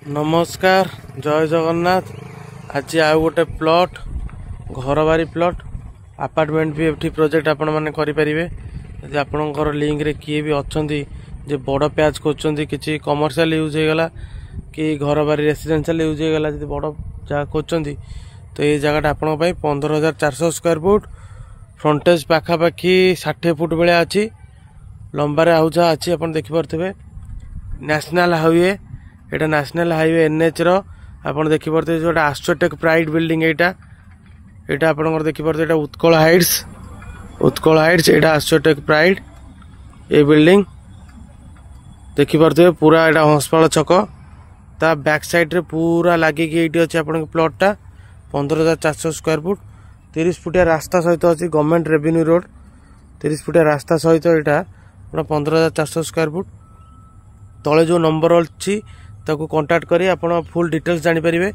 नमस्कार जय जगन्नाथ। आज आउ गोटे प्लॉट घर बारी प्लॉट अपार्टमेंट भी एठी प्रोजेक्ट आपण माने करि परिबे। यदि आपनकर लिंक रे किए भी अछंती जे बड़ प्याज कोचंती किछि कमर्शियल यूज हे गला कि घर बारी रेसिडेंशियल यूज हे गला यदि बड़ जा कोचंती तो ये जगह आपण पई 15,400 स्क्वायर फुट फ्रंटेज पाखा पाखी 60 फुट बेले अछि लंबा रे आउजा अछि आपण देखि परथबे। नेशनल हाईवे एटा नेशनल हाईवे एनएच रो आपण देखि परथे जोटा एस्ट्रोटेक प्राइड बिल्डिंग एटा आपण देखि परथे एटा उत्कल हाइट्स एटा एस्ट्रोटेक प्राइड ए बिल्डिंग देखि परथे पूरा एटा हंसपाल छक ता बैक साइड रे पूरा लागी कि एटी अछि आपण के प्लॉट टा 15,400 स्क्वायर फुट 30 फुटिया रास्ता सहित अछि गवर्नमेंट रेवेन्यू रोड 30 फुटिया रास्ता सहित एटा 15,400 स्क्वायर फुट तले जो नंबर अच्छी ताको कांटेक्ट करी आपण फुल डिटेल्स जानि परिबे।